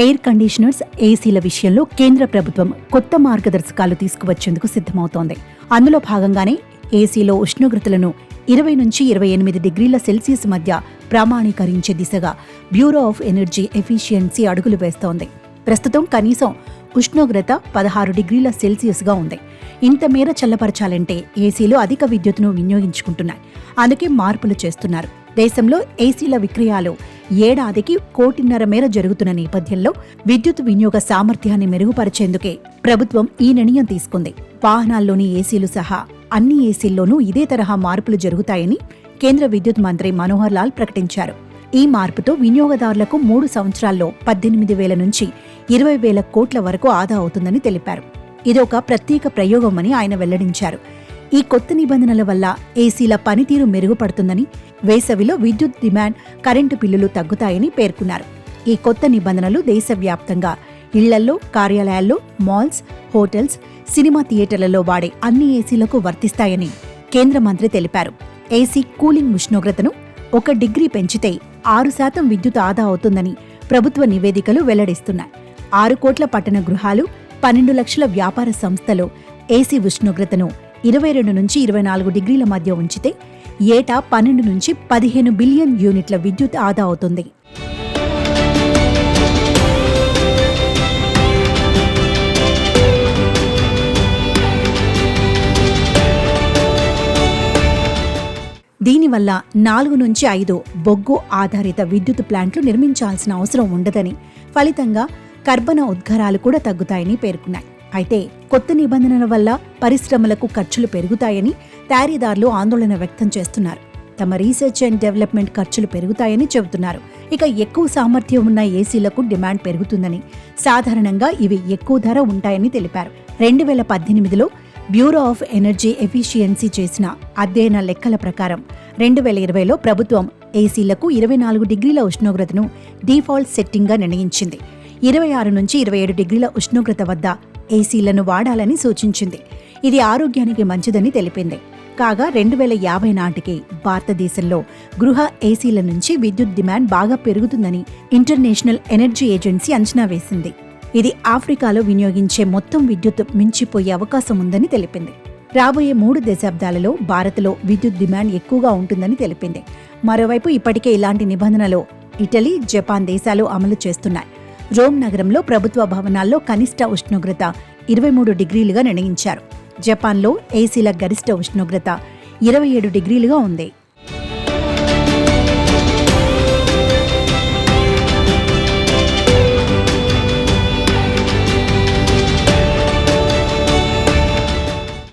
Air conditioners, ఏసీల విషయంలో కేంద్ర ప్రభుత్వం కొత్త మార్గదర్శకాలు తీసుకువచ్చేందుకు సిద్ధమవుతోంది. అందులో భాగంగానే ఏసీలో ఉష్ణోగ్రతలను 20 నుంచి 28 డిగ్రీల సెల్సియస్ మధ్య ప్రామాణీకరించే దిశగా బ్యూరో ఆఫ్ ఎనర్జీ ఎఫిషియన్సీ అడుగులు వేస్తోంది. ప్రస్తుతం కనీసం ఉష్ణోగ్రత 16 డిగ్రీల సెల్సియస్గా ఉంది. ఇంత మేర చల్లపరచాలంటే ఏసీలు అధిక విద్యుత్తును వినియోగించుకుంటున్నాయి. అందుకే మార్పులు చేస్తున్నారు. దేశంలో ఏసీల విక్రయాలు ఏడాదికి 1.5 కోటి మేర జరుగుతున్న నేపథ్యంలో విద్యుత్ వినియోగ సామర్థ్యాన్ని మెరుగుపరిచేందుకే ప్రభుత్వం ఈ నిర్ణయం తీసుకుంది. వాహనాల్లోని ఏసీలు సహా అన్ని ఏసీల్లోనూ ఇదే తరహా మార్పులు జరుగుతాయని కేంద్ర విద్యుత్ మంత్రి మనోహర్ లాల్ ప్రకటించారు. ఈ మార్పుతో వినియోగదారులకు 3 సంవత్సరాల్లో 18,000 నుంచి 20,000 కోట్ల వరకు ఆదా అవుతుందని తెలిపారు. ఇదొక ప్రత్యేక ప్రయోగమని ఆయన వెల్లడించారు. ఈ కొత్త నిబంధనల వల్ల ఏసీల పనితీరు మెరుగుపడుతుందని, వేసవిలో విద్యుత్ డిమాండ్, కరెంటు బిల్లులు తగ్గుతాయని పేర్కొన్నారు. ఈ కొత్త నిబంధనలు దేశవ్యాప్తంగా ఇళ్లల్లో, కార్యాలయాల్లో, మాల్స్, హోటల్స్, సినిమా థియేటర్లలో వాడే అన్ని ఏసీలకు వర్తిస్తాయని కేంద్ర మంత్రి తెలిపారు. ఏసీ కూలింగ్ ఉష్ణోగ్రతను 1 డిగ్రీ పెంచితే 6% విద్యుత్ ఆదా అవుతుందని ప్రభుత్వ నివేదికలు వెల్లడిస్తున్నాయి. 6 కోట్ల పట్టణ గృహాలు, 12 లక్షల వ్యాపార సంస్థలు ఏసీ ఉష్ణోగ్రతను 22 నుంచి 24 డిగ్రీల మధ్య ఉంచితే ఏటా 12 నుంచి 15 బిలియన్ యూనిట్ల విద్యుత్ ఆదా అవుతుంది. దీనివల్ల 4 నుంచి 5 బొగ్గు ఆధారిత విద్యుత్ ప్లాంట్లు నిర్మించాల్సిన అవసరం ఉండదని, ఫలితంగా కర్బన ఉద్గారాలు కూడా తగ్గుతాయని పేర్కొన్నాయి. అయితే కొత్త నిబంధనల వల్ల పరిశ్రమలకు ఖర్చులు పెరుగుతాయని తయారీదారులు ఆందోళన వ్యక్తం చేస్తున్నారు. తమ రీసెర్చ్ అండ్ డెవలప్మెంట్ ఖర్చులు పెరుగుతాయని చెబుతున్నారు. ఇక ఎక్కువ సామర్థ్యం ఉన్న ఏసీలకు డిమాండ్ పెరుగుతుందని, సాధారణంగా ఇవి ఎక్కువ ధర ఉంటాయని తెలిపారు. 2018లో బ్యూరో ఆఫ్ ఎనర్జీ ఎఫిషియన్సీ చేసిన అధ్యయన లెక్కల ప్రకారం 2020లో ప్రభుత్వం ఏసీలకు 24 డిగ్రీల ఉష్ణోగ్రతను డిఫాల్ట్ సెట్టింగ్గా నిర్ణయించింది. 26 నుంచి 27 డిగ్రీల ఉష్ణోగ్రత వద్ద ఏసీలను వాడాలని సూచించింది. ఇది ఆరోగ్యానికి మంచిదని తెలిపింది. కాగా 2050 నాటికి భారతదేశంలో గృహ ఏసీల నుంచి విద్యుత్ డిమాండ్ బాగా పెరుగుతుందని ఇంటర్నేషనల్ ఎనర్జీ ఏజెన్సీ అంచనా వేసింది. ఇది ఆఫ్రికాలో వినియోగించే మొత్తం విద్యుత్ మించిపోయే అవకాశం ఉందని తెలిపింది. రాబోయే 3 దశాబ్దాలలో భారత్లో విద్యుత్ డిమాండ్ ఎక్కువగా ఉంటుందని తెలిపింది. మరోవైపు ఇప్పటికే ఇలాంటి నిబంధనలు ఇటలీ, జపాన్ దేశాలు అమలు చేస్తున్నాయి. రోమ్ నగరంలో ప్రభుత్వ భవనాల్లో కనిష్ట ఉష్ణోగ్రత 23 డిగ్రీలుగా నిర్ణయించారు. జపాన్లో ఏసీల గరిష్ట ఉష్ణోగ్రత 27 డిగ్రీలుగా ఉంది.